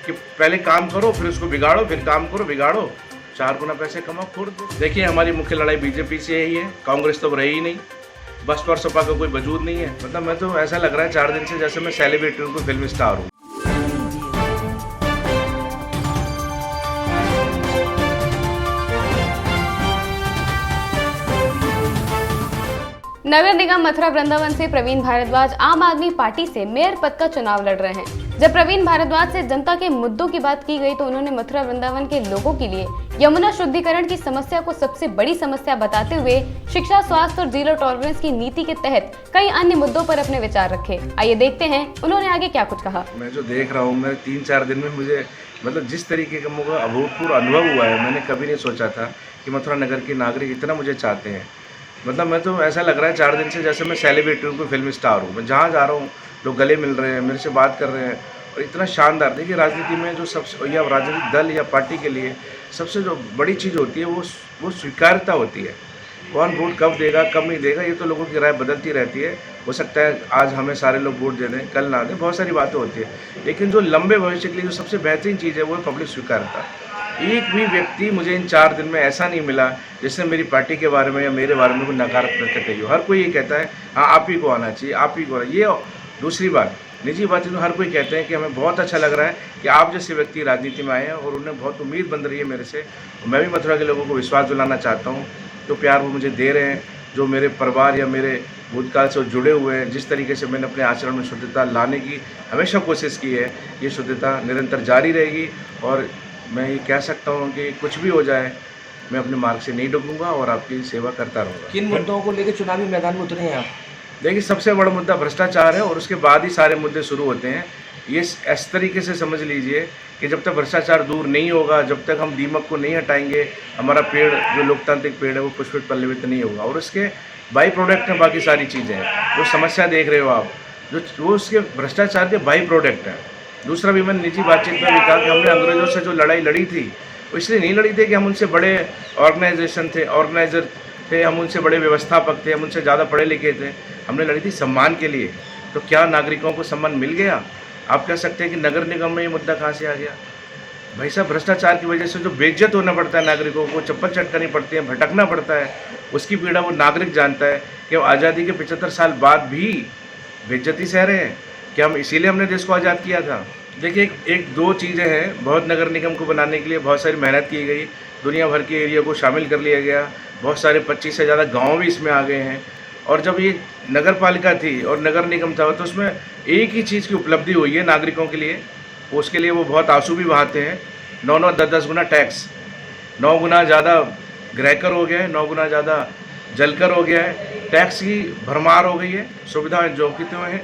कि पहले काम करो फिर उसको बिगाड़ो, फिर काम करो बिगाड़ो, 4 गुना पैसे कमाओ फोड़ दो। देखिए हमारी मुख्य लड़ाई बीजेपी से यही है, कांग्रेस तो रही ही नहीं, बसपा और सपा का कोई वजूद नहीं है। मतलब मैं तो ऐसा लग रहा है 4 दिन से जैसे मैं सेलिब्रिटी हूँ, कोई फिल्म स्टार हूँ। नगर निगम मथुरा वृंदावन से प्रवीण भारद्वाज आम आदमी पार्टी से मेयर पद का चुनाव लड़ रहे हैं। जब प्रवीण भारद्वाज से जनता के मुद्दों की बात की गई तो उन्होंने मथुरा वृंदावन के लोगों के लिए यमुना शुद्धिकरण की समस्या को सबसे बड़ी समस्या बताते हुए शिक्षा, स्वास्थ्य और जीरो टॉलरेंस की नीति के तहत कई अन्य मुद्दों पर अपने विचार रखे। आइए देखते हैं उन्होंने आगे क्या कुछ कहा। मैं जो देख रहा हूँ, मैं 3-4 दिन में मुझे मतलब जिस तरीके का मुझे अभूतपूर्व अनुभव हुआ है, मैंने कभी नहीं सोचा था कि मथुरा नगर के नागरिक इतना मुझे चाहते हैं। मतलब मैं तो ऐसा लग रहा है 4 दिन से जैसे मैं सेलिब्रिटी हूँ, कोई फिल्म स्टार हूँ। मैं जहाँ जा रहा हूँ लोग गले मिल रहे हैं, मेरे से बात कर रहे हैं और इतना शानदार। देखिए राजनीति में जो सबसे या राजनीतिक दल या पार्टी के लिए सबसे जो बड़ी चीज़ होती है वो स्वीकार्यता होती है। कौन वोट कब देगा कब नहीं देगा ये तो लोगों की राय बदलती रहती है। हो सकता है आज हमें सारे लोग वोट दे दें, कल ना दें, बहुत सारी बातें होती है। लेकिन जो लंबे भविष्य के लिए जो सबसे बेहतरीन चीज़ है वो है पब्लिक स्वीकार्यता। एक भी व्यक्ति मुझे इन 4 दिन में ऐसा नहीं मिला जिसने मेरी पार्टी के बारे में या मेरे बारे में कोई नकारात्मक कही हो। हर कोई ये कहता है हाँ आप ही को आना चाहिए, आप ही को। ये दूसरी बात, निजी बात तो हर कोई कहते हैं कि हमें बहुत अच्छा लग रहा है कि आप जैसे व्यक्ति राजनीति में आए हैं और उन्हें बहुत उम्मीद बन रही है मेरे से। मैं भी मथुरा के लोगों को विश्वास दिलाना चाहता हूँ। जो प्यार वो मुझे दे रहे हैं, जो मेरे परिवार या मेरे भूतकाल से जुड़े हुए हैं, जिस तरीके से मैंने अपने आचरण में शुद्धता लाने की हमेशा कोशिश की है, ये शुद्धता निरंतर जारी रहेगी। और मैं ये कह सकता हूँ कि कुछ भी हो जाए मैं अपने मार्ग से नहीं डूबूंगा और आपकी सेवा करता रहूँगा। किन मुद्दों को लेकर चुनावी मैदान में उतरे हैं आप? देखिए सबसे बड़ा मुद्दा भ्रष्टाचार है और उसके बाद ही सारे मुद्दे शुरू होते हैं। ये इस तरीके से समझ लीजिए कि जब तक भ्रष्टाचार दूर नहीं होगा, जब तक हम दीमक को नहीं हटाएंगे, हमारा पेड़ जो लोकतांत्रिक पेड़ है वो पुष्पित पल्लवित नहीं होगा। और उसके बाई प्रोडक्ट हैं बाकी सारी चीज़ें हैं। जो समस्या देख रहे हो आप, जो वो उसके भ्रष्टाचार के बाई प्रोडक्ट हैं। दूसरा भी मैंने निजी बातचीत में भी कहा कि हमने अंग्रेज़ों से जो लड़ाई लड़ी थी वो इसलिए नहीं लड़ी थी कि हम उनसे बड़े ऑर्गेनाइजर थे, हम उनसे बड़े व्यवस्थापक थे, हम उनसे ज़्यादा पढ़े लिखे थे। हमने लड़ी थी सम्मान के लिए। तो क्या नागरिकों को सम्मान मिल गया? आप कह सकते हैं कि नगर निगम में ये मुद्दा कहाँ से आ गया? भाई साहब भ्रष्टाचार की वजह से जो बेइज्जत होना पड़ता है नागरिकों को, चप्पल चटकानी पड़ती है, भटकना पड़ता है, उसकी पीड़ा वो नागरिक जानता है कि हम आज़ादी के 75 साल बाद भी बेइज्जती सह रहे हैं। कि हम इसीलिए हमने देश को आज़ाद किया था। देखिए एक दो चीज़ें हैं, बहुत नगर निगम को बनाने के लिए बहुत सारी मेहनत की गई, दुनिया भर के एरिया को शामिल कर लिया गया, बहुत सारे 25 से ज़्यादा गाँव भी इसमें आ गए हैं। और जब ये नगर पालिका थी और नगर निगम था तो उसमें एक ही चीज़ की उपलब्धि हुई है नागरिकों के लिए, उसके लिए वो बहुत आंसू भी बहाते हैं। 9-9, 10-10 गुना टैक्स, 9 गुना ज़्यादा ग्रहकर हो गया है, 9 गुना ज़्यादा जलकर हो गया है, टैक्स की भरमार हो गई है, सुविधाएं जो कितने हुए हैं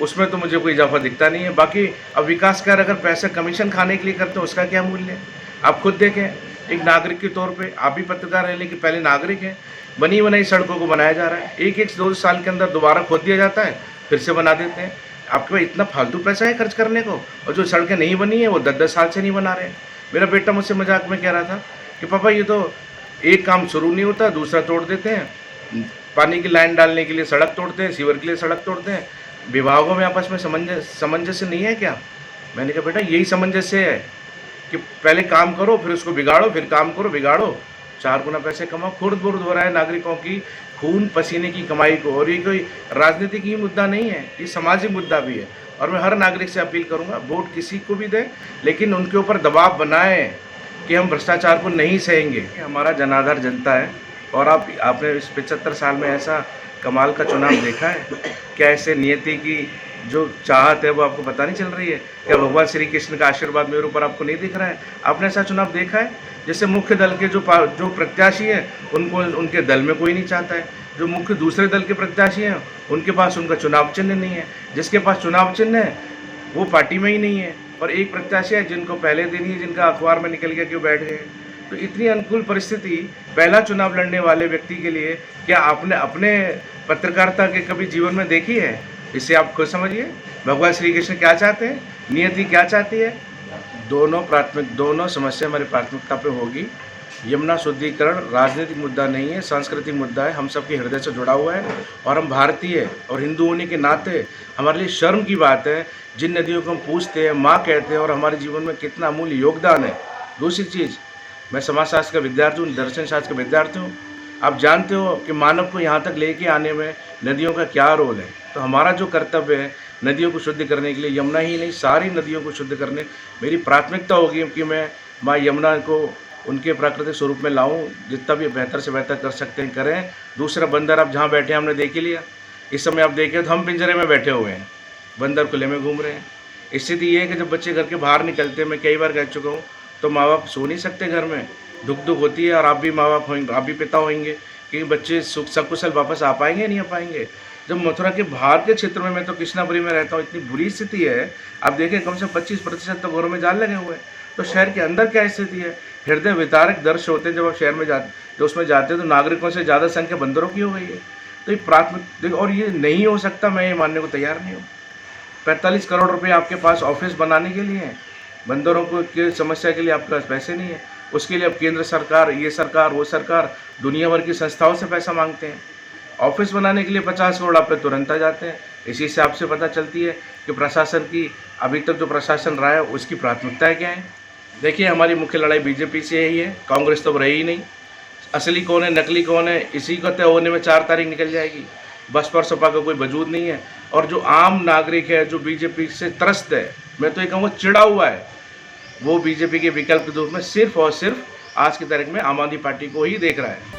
उसमें तो मुझे कोई इजाफा दिखता नहीं है। बाकी अब विकास कार्य अगर पैसा कमीशन खाने के लिए करते हैं उसका क्या मूल्य है? आप खुद देखें, एक नागरिक के तौर पे आप भी पत्रकार हैं लेकिन पहले नागरिक हैं। बनी बनाई सड़कों को बनाया जा रहा है, एक 2 साल के अंदर दोबारा खोद दिया जाता है, फिर से बना देते हैं। आपके पास इतना फालतू पैसा है खर्च करने को, और जो सड़कें नहीं बनी है वो 10-10 साल से नहीं बना रहे हैं। मेरा बेटा मुझसे मजाक में कह रहा था कि पापा ये तो एक काम शुरू नहीं होता दूसरा तोड़ देते हैं, पानी की लाइन डालने के लिए सड़क तोड़ते हैं, सीवर के लिए सड़क तोड़ते हैं, विभागों में आपस में सामंजस्य नहीं है क्या? मैंने कहा बेटा यही सामंजस्य है कि पहले काम करो फिर उसको बिगाड़ो, फिर काम करो बिगाड़ो, 4 गुना पैसे कमाओ। खुर्द-बुर्द हो रहा है नागरिकों की खून पसीने की कमाई को। और ये कोई राजनीतिक ही मुद्दा नहीं है, ये सामाजिक मुद्दा भी है। और मैं हर नागरिक से अपील करूंगा वोट किसी को भी दें लेकिन उनके ऊपर दबाव बनाएं कि हम भ्रष्टाचार को नहीं सहेंगे। हमारा जनाधार जनता है और आपने इस 75 साल में ऐसा कमाल का चुनाव देखा है क्या? ऐसे नियति की जो चाहत है वो आपको पता नहीं चल रही है क्या? भगवान श्री कृष्ण का आशीर्वाद मेरे ऊपर आपको नहीं दिख रहा है? आपने ऐसा चुनाव देखा है? जैसे मुख्य दल के जो प्रत्याशी हैं उनको उनके दल में कोई नहीं चाहता है, जो मुख्य दूसरे दल के प्रत्याशी हैं उनके पास उनका चुनाव चिन्ह नहीं है, जिसके पास चुनाव चिन्ह है वो पार्टी में ही नहीं है, और एक प्रत्याशी है जिनको पहले दिन ही जिनका अखबार में निकल गया कि वो बैठ गए। तो इतनी अनुकूल परिस्थिति पहला चुनाव लड़ने वाले व्यक्ति के लिए क्या आपने अपने पत्रकारिता के कभी जीवन में देखी है? इसे आप खुद समझिए, भगवान श्री कृष्ण क्या चाहते हैं, नियति क्या चाहती है। दोनों समस्या हमारी प्राथमिकता पे होगी। यमुना शुद्धिकरण राजनीतिक मुद्दा नहीं है, सांस्कृतिक मुद्दा है, हम सबके हृदय से जुड़ा हुआ है और हम भारतीय और हिंदू होने के नाते हमारे लिए शर्म की बात है जिन नदियों को हम पूछते हैं, माँ कहते हैं और हमारे जीवन में कितना अमूल्य योगदान है। दूसरी चीज़, मैं समाजशास्त्र का विद्यार्थी हूँ, दर्शन शास्त्र का विद्यार्थी हूँ। आप जानते हो कि मानव को यहाँ तक लेके आने में नदियों का क्या रोल है। तो हमारा जो कर्तव्य है नदियों को शुद्ध करने के लिए, यमुना ही नहीं सारी नदियों को शुद्ध करने मेरी प्राथमिकता होगी कि मैं माँ यमुना को उनके प्राकृतिक स्वरूप में लाऊं, जितना भी बेहतर से बेहतर कर सकते हैं करें। दूसरा, बंदर आप जहाँ बैठे हैं हमने देख ही लिया। इस समय आप देखें तो हम पिंजरे में बैठे हुए हैं, बंदर खुले में घूम रहे हैं। स्थिति ये है कि जब बच्चे घर के बाहर निकलते हैं, मैं कई बार कह चुका हूँ, तो माँ बाप सो नहीं सकते घर में, दुख होती है। और आप भी माँ बाप होंगे, आप भी पिता होंगे कि बच्चे सुख सकुशल वापस आ पाएंगे नहीं आ पाएंगे। जब मथुरा के बाहर के क्षेत्र में, मैं तो कृष्णापुरी में रहता हूँ, इतनी बुरी स्थिति है। आप देखें कम से कम 25% तो घरों में जाल लगे हुए हैं। तो शहर के अंदर क्या स्थिति है। हृदय विदारक दृश्य होते हैं जब आप शहर में जाते, जो उसमें जाते हैं तो नागरिकों से ज़्यादा संख्या बंदरों की हो गई है। तो ये प्राथमिक, और ये नहीं हो सकता, मैं ये मानने को तैयार नहीं हूँ। 45 करोड़ रुपए आपके पास ऑफिस बनाने के लिए हैं, बंदरों को की समस्या के लिए आपके पास पैसे नहीं है। उसके लिए अब केंद्र सरकार, ये सरकार, वो सरकार, दुनिया भर की संस्थाओं से पैसा मांगते हैं। ऑफिस बनाने के लिए 50 करोड़ आप पे तुरंत आ जाते हैं। इसी से आपसे पता चलती है कि प्रशासन की, अभी तक जो प्रशासन रहा है उसकी प्राथमिकताएं क्या है। देखिए, हमारी मुख्य लड़ाई बीजेपी से ही है, कांग्रेस तो रही ही नहीं। असली कौन है, नकली कौन है, इसी को तय होने में 4 तारीख निकल जाएगी। बसपा और सपा का कोई वजूद नहीं है। और जो आम नागरिक है, जो बीजेपी से त्रस्त है, मैं तो ये कहूँगा चिड़ा हुआ है, वो बीजेपी के विकल्प के रूप में सिर्फ और सिर्फ आज की तारीख में आम आदमी पार्टी को ही देख रहा है।